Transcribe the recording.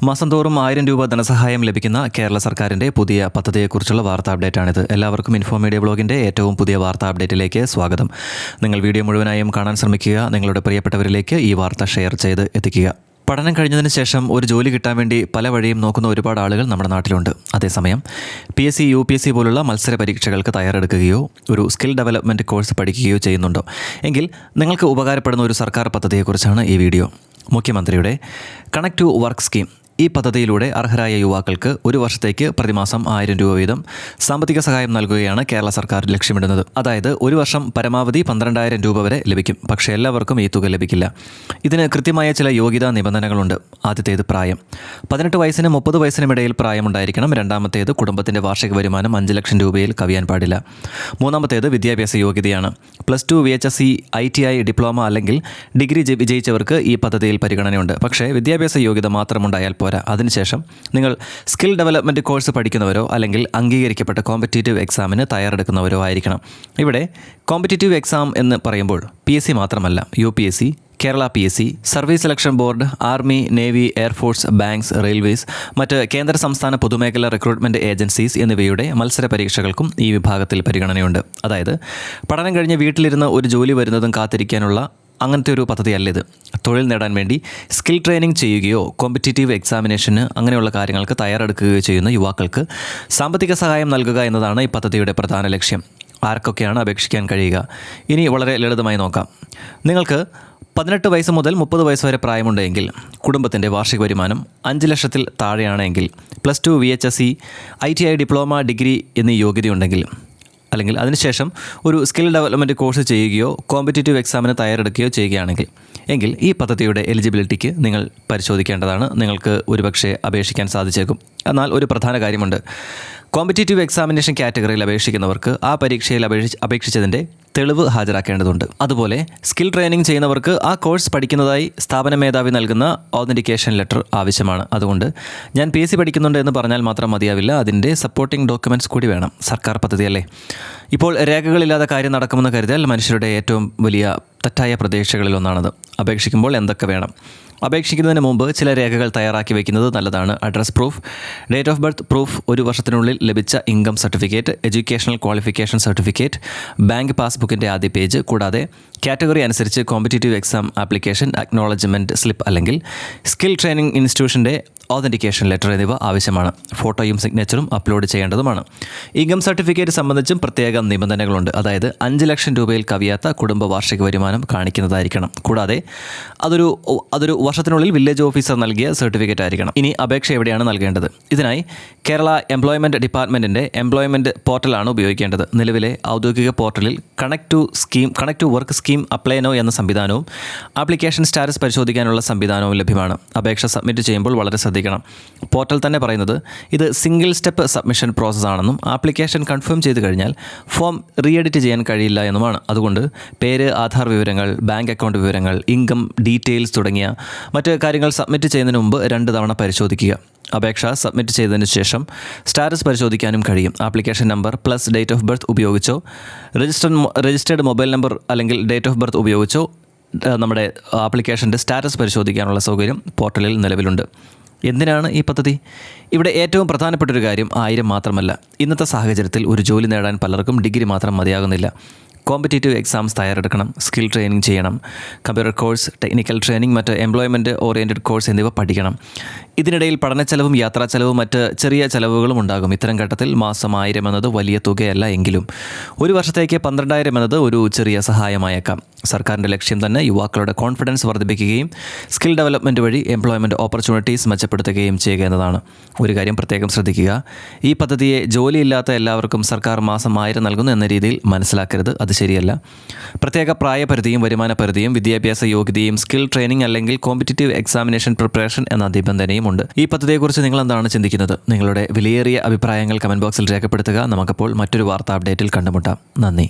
മാസം തോറും 1000 രൂപ ധനസഹായം ലഭിക്കുന്ന കേരള സർക്കാരിൻ്റെ പുതിയ പദ്ധതിയെക്കുറിച്ചുള്ള വാർത്താ അപ്ഡേറ്റാണിത്. എല്ലാവർക്കും ഇൻഫോ മീഡിയ ബ്ലോഗിൻ്റെ ഏറ്റവും പുതിയ വാർത്താ അപ്ഡേറ്റിലേക്ക് സ്വാഗതം. നിങ്ങൾ വീഡിയോ മുഴുവനായും കാണാൻ ശ്രമിക്കുക. നിങ്ങളുടെ പ്രിയപ്പെട്ടവരിലേക്ക് ഈ വാർത്ത ഷെയർ ചെയ്ത് എത്തിക്കുക. പഠനം കഴിഞ്ഞതിന് ശേഷം ഒരു ജോലി കിട്ടാൻ വേണ്ടി പല വഴിയും നോക്കുന്ന ഒരുപാട് ആളുകൾ നമ്മുടെ നാട്ടിലുണ്ട്. അതേസമയം PSC, UPSC പോലുള്ള മത്സര പരീക്ഷകൾക്ക് തയ്യാറെടുക്കുകയോ ഒരു സ്കിൽ ഡെവലപ്മെൻറ്റ് കോഴ്സ് പഠിക്കുകയോ ചെയ്യുന്നുണ്ടോ എങ്കിൽ നിങ്ങൾക്ക് ഉപകാരപ്പെടുന്ന ഒരു സർക്കാർ പദ്ധതിയെക്കുറിച്ചാണ് ഈ വീഡിയോ. മുഖ്യമന്ത്രിയുടെ കണക്ട് ടു വർക്ക് സ്കീം. ഈ പദ്ധതിയിലൂടെ അർഹരായ യുവാക്കൾക്ക് ഒരു വർഷത്തേക്ക് പ്രതിമാസം 1000 രൂപ വീതം സാമ്പത്തിക സഹായം നൽകുകയാണ് കേരള സർക്കാർ ലക്ഷ്യമിടുന്നത്. അതായത് ഒരു വർഷം പരമാവധി 12,000 രൂപ വരെ ലഭിക്കും. പക്ഷേ എല്ലാവർക്കും ഈ തുക ലഭിക്കില്ല. ഇതിന് കൃത്യമായ ചില യോഗ്യതാ നിബന്ധനകളുണ്ട്. ആദ്യത്തേത് പ്രായം. 18 വയസ്സിനും 30 വയസ്സിനും ഇടയിൽ പ്രായമുണ്ടായിരിക്കണം. രണ്ടാമത്തേത് കുടുംബത്തിൻ്റെ വാർഷിക വരുമാനം 5 ലക്ഷം രൂപയിൽ കവിയാൻ പാടില്ല. മൂന്നാമത്തേത് വിദ്യാഭ്യാസ യോഗ്യതയാണ്. +2, VHSC, ITI, ഡിപ്ലോമ അല്ലെങ്കിൽ ഡിഗ്രി വിജയിച്ചവർക്ക് ഈ പദ്ധതിയിൽ പരിഗണനയുണ്ട്. പക്ഷേ വിദ്യാഭ്യാസ യോഗ്യത മാത്രമുണ്ടായാൽ പോരാ. അതിനുശേഷം നിങ്ങൾ സ്കിൽ ഡെവലപ്മെൻറ്റ് കോഴ്സ് പഠിക്കുന്നവരോ അല്ലെങ്കിൽ അംഗീകരിക്കപ്പെട്ട കോമ്പറ്റീറ്റീവ് എക്സാമിന് തയ്യാറെടുക്കുന്നവരോ ആയിരിക്കണം. ഇവിടെ കോമ്പറ്റീറ്റീവ് എക്സാം എന്ന് പറയുമ്പോൾ PSC മാത്രമല്ല, UPSC, Kerala PSC, service selection board, army, navy, air force, banks, railways, മറ്റ് കേന്ദ്ര സംസ്ഥാന പൊതുമേഖലാ റിക്രൂട്ട്മെൻറ്റ് ഏജൻസീസ് എന്നിവയുടെ മത്സര പരീക്ഷകൾക്കും ഈ വിഭാഗത്തിൽ പരിഗണനയുണ്ട്. അതായത് പഠനം കഴിഞ്ഞ് വീട്ടിലിരുന്ന് ഒരു ജോലി വരുന്നതും കാത്തിരിക്കാനുള്ള അങ്ങനത്തെ ഒരു പദ്ധതിയല്ല ഇത്. തൊഴിൽ നേടാൻ വേണ്ടി സ്കിൽ ട്രെയിനിങ് ചെയ്യുകയോ കോമ്പറ്റീറ്റീവ് എക്സാമിനേഷന് അങ്ങനെയുള്ള കാര്യങ്ങൾക്ക് തയ്യാറെടുക്കുകയോ ചെയ്യുന്ന യുവാക്കൾക്ക് സാമ്പത്തിക സഹായം നൽകുക എന്നതാണ് ഈ പദ്ധതിയുടെ പ്രധാന ലക്ഷ്യം. ആർക്കൊക്കെയാണ് അപേക്ഷിക്കാൻ കഴിയുക? ഇനി വളരെ ലളിതമായി നോക്കാം. നിങ്ങൾക്ക് 18 വയസ്സ് മുതൽ 30 വയസ്സ് വരെ പ്രായമുണ്ടെങ്കിൽ, കുടുംബത്തിൻ്റെ വാർഷിക വരുമാനം 5 ലക്ഷത്തിൽ താഴെയാണെങ്കിൽ, +2, VHSC, ITI, ഡിപ്ലോമ, ഡിഗ്രി എന്നീ യോഗ്യതയുണ്ടെങ്കിൽ, അല്ലെങ്കിൽ അതിനുശേഷം ഒരു സ്കിൽ ഡെവലപ്മെൻറ്റ് കോഴ്സ് ചെയ്യുകയോ കോമ്പറ്റീറ്റീവ് എക്സാമിന് തയ്യാറെടുക്കുകയോ ചെയ്യുകയാണെങ്കിൽ എങ്കിൽ ഈ പദ്ധതിയുടെ എലിജിബിലിറ്റിക്ക് നിങ്ങൾ പരിശോധിക്കേണ്ടതാണ്. നിങ്ങൾക്ക് ഒരുപക്ഷെ അപേക്ഷിക്കാൻ സാധിച്ചേക്കും. എന്നാൽ ഒരു പ്രധാന കാര്യമുണ്ട്. കോമ്പറ്റീറ്റീവ് എക്സാമിനേഷൻ കാറ്റഗറിയിൽ അപേക്ഷിക്കുന്നവർക്ക് ആ പരീക്ഷയിൽ അപേക്ഷിച്ചതിൻ്റെ തെളിവ് ഹാജരാക്കേണ്ടതുണ്ട്. അതുപോലെ സ്കിൽ ട്രെയിനിങ് ചെയ്യുന്നവർക്ക് ആ കോഴ്സ് പഠിക്കുന്നതായി സ്ഥാപന മേധാവി നൽകുന്ന ഓതൻറ്റിക്കേഷൻ ലെറ്റർ ആവശ്യമാണ്. അതുകൊണ്ട് ഞാൻ PSC പഠിക്കുന്നുണ്ട് എന്ന് പറഞ്ഞാൽ മാത്രം മതിയാവില്ല. അതിൻ്റെ സപ്പോർട്ടിംഗ് ഡോക്യുമെൻറ്റ്സ് കൂടി വേണം. സർക്കാർ പദ്ധതിയല്ലേ. ഇപ്പോൾ രേഖകളില്ലാതെ കാര്യം നടക്കുമെന്ന് കരുതിയാൽ മനുഷ്യരുടെ ഏറ്റവും വലിയ തെറ്റായ പ്രതീക്ഷകളിലൊന്നാണത്. അപേക്ഷിക്കുമ്പോൾ എന്തൊക്കെ വേണം? അപേക്ഷിക്കുന്നതിന് മുമ്പ് ചില രേഖകൾ തയ്യാറാക്കി വയ്ക്കുന്നത് നല്ലതാണ്. Address proof, date of birth proof, ഒരു വർഷത്തിനുള്ളിൽ ലഭിച്ച income certificate, educational qualification certificate, bank പാസ്ബുക്കിൻ്റെ ആദ്യ പേജ്, കൂടാതെ കാറ്റഗറി അനുസരിച്ച് competitive exam application acknowledgement slip അല്ലെങ്കിൽ സ്കിൽ ട്രെയിനിങ് ഇൻസ്റ്റിറ്റ്യൂഷൻ്റെ ഓതൻറ്റിക്കേഷൻ ലെറ്റർ എന്നിവ ആവശ്യമാണ്. ഫോട്ടോയും സിഗ്നേച്ചറും അപ്ലോഡ് ചെയ്യേണ്ടതുമാണ്. ഇൻകം സർട്ടിഫിക്കറ്റ് സംബന്ധിച്ചും പ്രത്യേക നിബന്ധനകളുണ്ട്. അതായത് 5 ലക്ഷം രൂപയിൽ കവിയാത്ത കുടുംബ വാർഷിക വരുമാനം കാണിക്കുന്നതായിരിക്കണം. കൂടാതെ അതൊരു വർഷത്തിനുള്ളിൽ വില്ലേജ് ഓഫീസർ നൽകിയ സർട്ടിഫിക്കറ്റ് ആയിരിക്കണം. ഇനി അപേക്ഷ എവിടെയാണ് നൽകേണ്ടത്? ഇതിനായി കേരള എംപ്ലോയ്മെൻറ്റ് ഡിപ്പാർട്ട്മെൻറ്റിൻ്റെ എംപ്ലോയ്മെൻറ്റ് പോർട്ടലാണ് ഉപയോഗിക്കേണ്ടത്. നിലവിലെ ഔദ്യോഗിക പോർട്ടലിൽ connect to work scheme apply now എന്ന സംവിധാനവും ആപ്ലിക്കേഷൻ സ്റ്റാറ്റസ് പരിശോധിക്കാനുള്ള സംവിധാനവും ലഭ്യമാണ്. അപേക്ഷ സബ്മിറ്റ് ചെയ്യുമ്പോൾ വളരെ ശ്രദ്ധിക്കണം. പോർട്ടൽ തന്നെ പറയുന്നത് ഇത് സിംഗിൾ സ്റ്റെപ്പ് സബ്മിഷൻ പ്രോസസ് ആണെന്നും ആപ്ലിക്കേഷൻ കൺഫേം ചെയ്ത് കഴിഞ്ഞാൽ ഫോം റീഎഡിറ്റ് ചെയ്യാൻ കഴിയില്ല എന്നുമാണ്. അതുകൊണ്ട് പേര്, ആധാർ വിവരങ്ങൾ, ബാങ്ക് അക്കൗണ്ട് വിവരങ്ങൾ, ഇൻകം ഡീറ്റെയിൽസ് തുടങ്ങിയ മറ്റ് കാര്യങ്ങൾ സബ്മിറ്റ് ചെയ്യുന്നതിന് മുമ്പ് 2 തവണ പരിശോധിക്കുക. അപേക്ഷ സബ്മിറ്റ് ചെയ്തതിന് ശേഷം സ്റ്റാറ്റസ് പരിശോധിക്കാനും കഴിയും. Application number + date of birth ഉപയോഗിച്ചോ രജിസ്റ്റേർഡ് മൊബൈൽ നമ്പർ അല്ലെങ്കിൽ ഡേറ്റ് ഓഫ് ബർത്ത് ഉപയോഗിച്ചോ നമ്മുടെ ആപ്ലിക്കേഷൻ്റെ സ്റ്റാറ്റസ് പരിശോധിക്കാനുള്ള സൗകര്യം പോർട്ടലിൽ നിലവിലുണ്ട്. എന്തിനാണ് ഈ പദ്ധതി? ഇവിടെ ഏറ്റവും പ്രധാനപ്പെട്ടൊരു കാര്യം 1000 മാത്രമല്ല. ഇന്നത്തെ സാഹചര്യത്തിൽ ഒരു ജോലി നേടാൻ പലർക്കും ഡിഗ്രി മാത്രം മതിയാകുന്നില്ല. കോമ്പറ്റീറ്റീവ് എക്സാംസ് തയ്യാറെടുക്കണം, സ്കിൽ ട്രെയിനിങ് ചെയ്യണം, കമ്പ്യൂട്ടർ കോഴ്സ്, ടെക്നിക്കൽ ട്രെയിനിങ്, മറ്റ് എംപ്ലോയ്മെൻറ്റ് ഓറിയൻറ്റഡ് കോഴ്സ് എന്നിവ പഠിക്കണം. ഇതിനിടയിൽ പഠനച്ചെലവും യാത്രാ ചെലവും മറ്റ് ചെറിയ ചെലവുകളും ഉണ്ടാകും. ഇത്തരം ഘട്ടത്തിൽ മാസം 1000 എന്നത് വലിയ തുകയല്ല എങ്കിലും ഒരു വർഷത്തേക്ക് 12,000 എന്നത് ഒരു ചെറിയ സഹായമായേക്കാം. സർക്കാരിൻ്റെ ലക്ഷ്യം തന്നെ യുവാക്കളുടെ കോൺഫിഡൻസ് വർദ്ധിപ്പിക്കുകയും സ്കിൽ ഡെവലപ്മെൻറ്റ് വഴി എംപ്ലോയ്മെൻറ്റ് ഓപ്പർച്യൂണിറ്റീസ് മെച്ചപ്പെടുത്തുകയും ചെയ്യുക എന്നതാണ്. ഒരു കാര്യം പ്രത്യേകം ശ്രദ്ധിക്കുക. ഈ പദ്ധതിയെ ജോലിയില്ലാത്ത എല്ലാവർക്കും സർക്കാർ മാസം 1000 നൽകുന്നു എന്ന രീതിയിൽ മനസ്സിലാക്കരുത്. അത് ശരിയല്ല. പ്രത്യേക പ്രായപരിധിയും വരുമാന പരിധിയും വിദ്യാഭ്യാസ യോഗ്യതയും സ്കിൽ ട്രെയിനിങ് അല്ലെങ്കിൽ കോമ്പറ്റീറ്റീവ് എക്സാമിനേഷൻ പ്രിപ്പറേഷൻ എന്ന നിബന്ധനയും ഉണ്ട്. ഈ പദ്ധതിയെക്കുറിച്ച് നിങ്ങൾ എന്താണ് ചിന്തിക്കുന്നത്? നിങ്ങളുടെ വിലയേറിയ അഭിപ്രായങ്ങൾ കമൻറ്റ് ബോക്സിൽ രേഖപ്പെടുത്തുക. നമുക്കപ്പോൾ മറ്റൊരു വാർത്താ അപ്ഡേറ്റിൽ കണ്ടുമുട്ടാം. നന്ദി.